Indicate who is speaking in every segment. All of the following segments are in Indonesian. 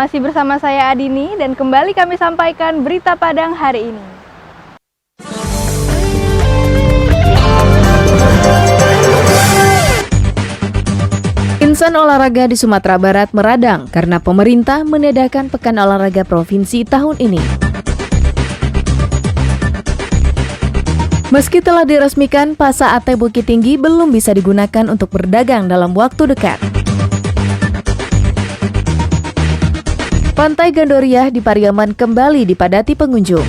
Speaker 1: Masih bersama saya Adini dan kembali kami sampaikan berita Padang hari ini. Insan olahraga di Sumatera Barat meradang karena pemerintah meniadakan Pekan Olahraga Provinsi tahun ini. Meski telah diresmikan, Pasar AT Bukit Tinggi belum bisa digunakan untuk berdagang dalam waktu dekat. Pantai Gandoria di Pariaman kembali dipadati pengunjung.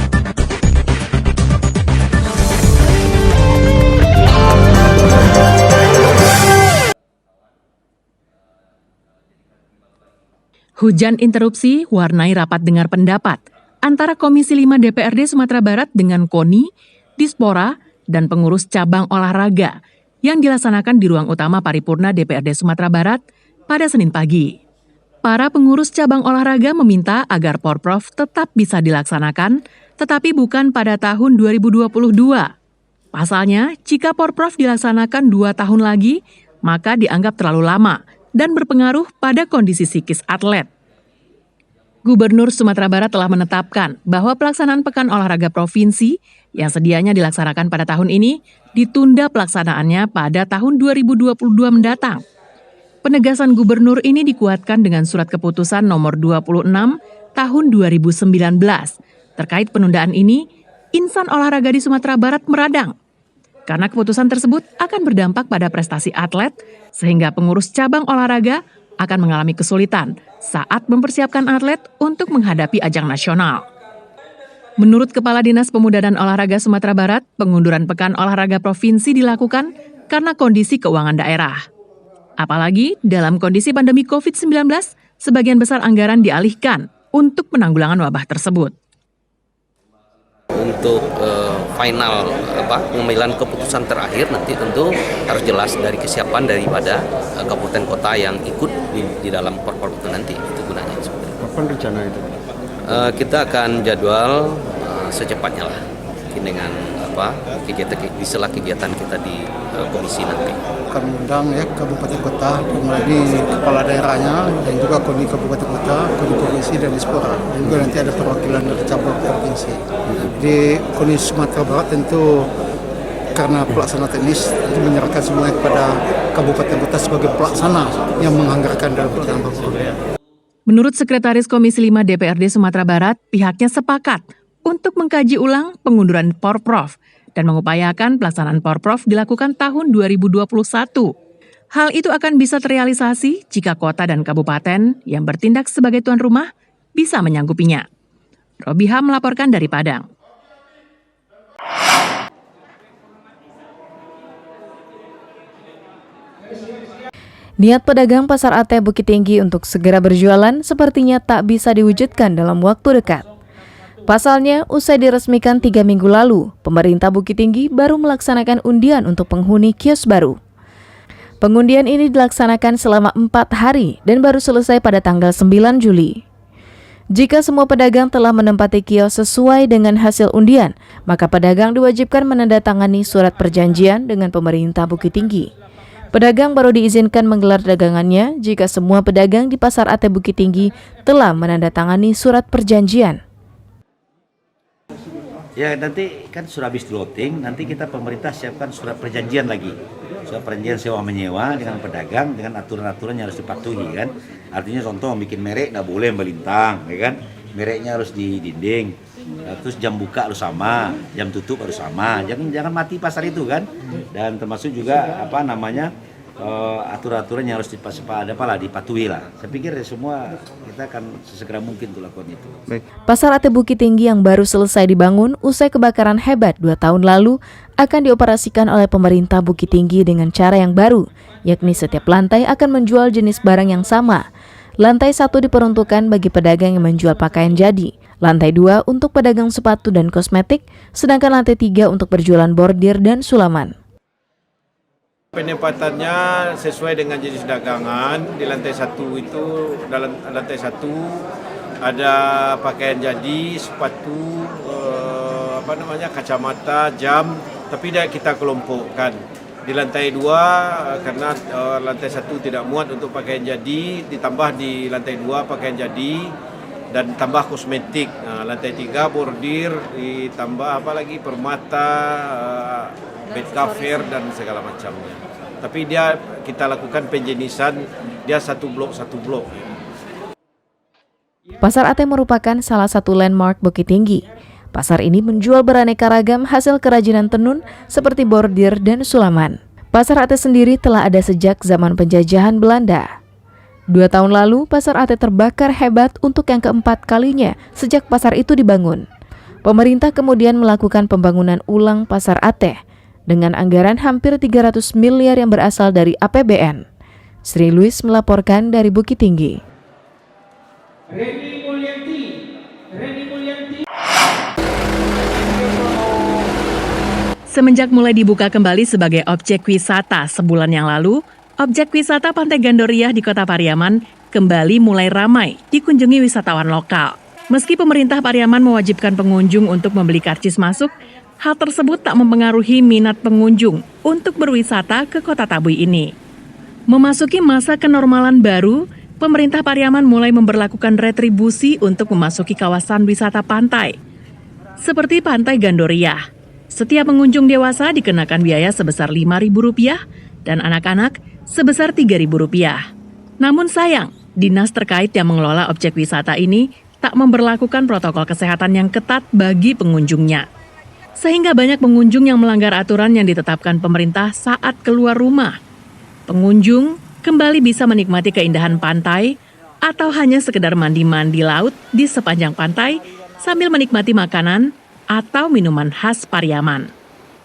Speaker 2: Hujan interupsi warnai rapat dengar pendapat antara Komisi 5 DPRD Sumatera Barat dengan KONI, Dispora, dan pengurus cabang olahraga yang dilaksanakan di ruang utama paripurna DPRD Sumatera Barat pada Senin pagi. Para pengurus cabang olahraga meminta agar Porprov tetap bisa dilaksanakan, tetapi bukan pada tahun 2022. Pasalnya, jika Porprov dilaksanakan 2 tahun lagi, maka dianggap terlalu lama dan berpengaruh pada kondisi psikis atlet. Gubernur Sumatera Barat telah menetapkan bahwa pelaksanaan Pekan Olahraga Provinsi yang sedianya dilaksanakan pada tahun ini ditunda pelaksanaannya pada tahun 2022 mendatang. Penegasan gubernur ini dikuatkan dengan surat keputusan nomor 26 tahun 2019. Terkait penundaan ini, insan olahraga di Sumatera Barat meradang. Karena keputusan tersebut akan berdampak pada prestasi atlet, sehingga pengurus cabang olahraga akan mengalami kesulitan saat mempersiapkan atlet untuk menghadapi ajang nasional. Menurut Kepala Dinas Pemuda dan Olahraga Sumatera Barat, pengunduran Pekan Olahraga Provinsi dilakukan karena kondisi keuangan daerah. Apalagi dalam kondisi pandemi COVID-19, sebagian besar anggaran dialihkan untuk penanggulangan wabah tersebut.
Speaker 3: Untuk final pengambilan keputusan terakhir nanti tentu harus jelas dari kesiapan daripada kabupaten kota yang ikut di dalam Porprov itu nanti, itu gunanya.
Speaker 4: Kapan rencana itu?
Speaker 3: Kita akan jadwal secepatnya lah dengan kegiatan di sela kegiatan kita di komisi nanti.
Speaker 5: Kami undang kabupaten kota, mulai di kepala daerahnya dan juga KONI kabupaten kota, KONI provinsi dan Dispora. Dan juga nanti ada perwakilan dari cabang provinsi. Di KONI Sumatera Barat tentu karena pelaksana teknis itu menyerahkan semuanya kepada kabupaten kota sebagai pelaksana yang menganggarkan dalam pelaksanaan program.
Speaker 2: Menurut Sekretaris Komisi 5 DPRD Sumatera Barat, pihaknya sepakat untuk mengkaji ulang pengunduran Porprov dan mengupayakan pelaksanaan Porprov dilakukan tahun 2021. Hal itu akan bisa terrealisasi jika kota dan kabupaten yang bertindak sebagai tuan rumah bisa menyanggupinya. Robiha melaporkan dari Padang.
Speaker 1: Niat pedagang Pasar AT Bukit Tinggi untuk segera berjualan sepertinya tak bisa diwujudkan dalam waktu dekat. Pasalnya, usai diresmikan 3 minggu lalu, pemerintah Bukit Tinggi baru melaksanakan undian untuk penghuni kios baru. Pengundian ini dilaksanakan selama 4 hari dan baru selesai pada tanggal 9 Juli. Jika semua pedagang telah menempati kios sesuai dengan hasil undian, maka pedagang diwajibkan menandatangani surat perjanjian dengan pemerintah Bukit Tinggi. Pedagang baru diizinkan menggelar dagangannya jika semua pedagang di Pasar AT Bukit Tinggi telah menandatangani surat perjanjian.
Speaker 6: Ya nanti kan sudah habis loading, nanti kita pemerintah siapkan surat perjanjian lagi. Surat perjanjian sewa menyewa dengan pedagang dengan aturan-aturan yang harus dipatuhi kan. Artinya contoh bikin merek nggak boleh melintang, ya kan. Mereknya harus di dinding. Terus jam buka harus sama, jam tutup harus sama. Jangan mati pasar itu kan. Dan termasuk juga aturan-aturan yang harus dipatuhi lah. Saya pikir semua kita akan sesegera mungkin untuk lakukan itu.
Speaker 4: Baik.
Speaker 1: Pasar AT Bukit Tinggi yang baru selesai dibangun usai kebakaran hebat 2 tahun lalu akan dioperasikan oleh pemerintah Bukit Tinggi dengan cara yang baru, yakni setiap lantai akan menjual jenis barang yang sama. Lantai 1 diperuntukkan bagi pedagang yang menjual pakaian jadi, lantai 2 untuk pedagang sepatu dan kosmetik, sedangkan lantai 3 untuk berjualan bordir dan sulaman.
Speaker 7: Penempatannya sesuai dengan jenis dagangan. Di lantai 1 itu, dalam lantai 1 ada pakaian jadi, sepatu, kacamata, jam, tapi kita kelompokkan. Di lantai 2 karena lantai 1 tidak muat untuk pakaian jadi, ditambah di lantai 2 pakaian jadi dan tambah kosmetik. Nah, lantai 3 bordir, ditambah apa lagi permata, bed cover dan segala macamnya. Tapi kita lakukan penjenisan dia satu blok.
Speaker 1: Pasar Ateh merupakan salah satu landmark Bukit Tinggi. Pasar ini menjual beraneka ragam hasil kerajinan tenun seperti bordir dan sulaman. Pasar Ateh sendiri telah ada sejak zaman penjajahan Belanda. 2 tahun lalu, Pasar Ateh terbakar hebat untuk yang keempat kalinya sejak pasar itu dibangun. Pemerintah kemudian melakukan pembangunan ulang Pasar Ateh dengan anggaran hampir 300 miliar yang berasal dari APBN. Sri Louis melaporkan dari Bukit Tinggi.
Speaker 2: Semenjak mulai dibuka kembali sebagai objek wisata sebulan yang lalu, objek wisata Pantai Gandoria di Kota Pariaman kembali mulai ramai dikunjungi wisatawan lokal. Meski pemerintah Pariaman mewajibkan pengunjung untuk membeli karcis masuk, hal tersebut tak mempengaruhi minat pengunjung untuk berwisata ke Kota Tabui ini. Memasuki masa kenormalan baru, pemerintah Pariaman mulai memberlakukan retribusi untuk memasuki kawasan wisata pantai. Seperti Pantai Gandoria, setiap pengunjung dewasa dikenakan biaya sebesar Rp5.000 dan anak-anak sebesar Rp3.000. Namun sayang, dinas terkait yang mengelola objek wisata ini tak memberlakukan protokol kesehatan yang ketat bagi pengunjungnya. Sehingga banyak pengunjung yang melanggar aturan yang ditetapkan pemerintah saat keluar rumah. Pengunjung kembali bisa menikmati keindahan pantai atau hanya sekedar mandi-mandi laut di sepanjang pantai sambil menikmati makanan atau minuman khas Pariaman.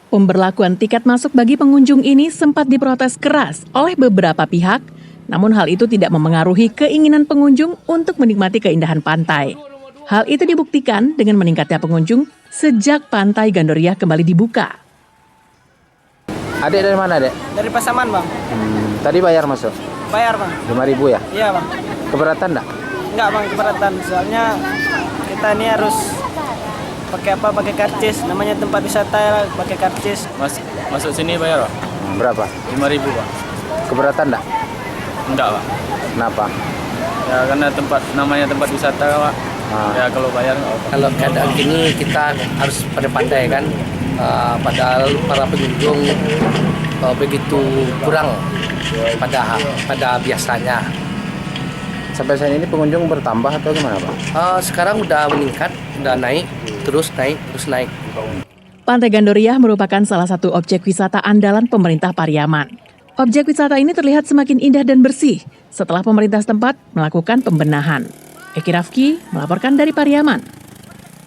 Speaker 2: Pemberlakuan tiket masuk bagi pengunjung ini sempat diprotes keras oleh beberapa pihak, namun hal itu tidak memengaruhi keinginan pengunjung untuk menikmati keindahan pantai. Hal itu dibuktikan dengan meningkatnya pengunjung sejak Pantai Gandoria kembali dibuka.
Speaker 4: Adek dari mana, Dek?
Speaker 8: Dari Pasaman, Bang.
Speaker 4: Tadi bayar masuk?
Speaker 8: Bayar, Bang.
Speaker 4: 5.000 ya?
Speaker 8: Iya, Bang.
Speaker 4: Keberatan enggak?
Speaker 8: Enggak, Bang, keberatan. Soalnya kita ini harus pakai karcis. Namanya tempat wisata ya, pakai karcis.
Speaker 9: Masuk sini bayar, Pak?
Speaker 4: Berapa?
Speaker 9: 5.000, Pak.
Speaker 4: Keberatan enggak?
Speaker 9: Enggak, Pak.
Speaker 4: Kenapa?
Speaker 9: Ya karena namanya tempat wisata, Pak. Ya kalau bayar nggak apa.
Speaker 3: Kalau keadaan gini kita harus pada pandai kan, padahal para pengunjung begitu kurang pada biasanya.
Speaker 4: Sampai saat ini pengunjung bertambah atau gimana, Pak?
Speaker 3: Sekarang udah meningkat, udah naik, terus naik.
Speaker 2: Pantai Gandoria merupakan salah satu objek wisata andalan pemerintah Pariaman. Objek wisata ini terlihat semakin indah dan bersih setelah pemerintah setempat melakukan pembenahan. Eki Rafki melaporkan dari Pariaman.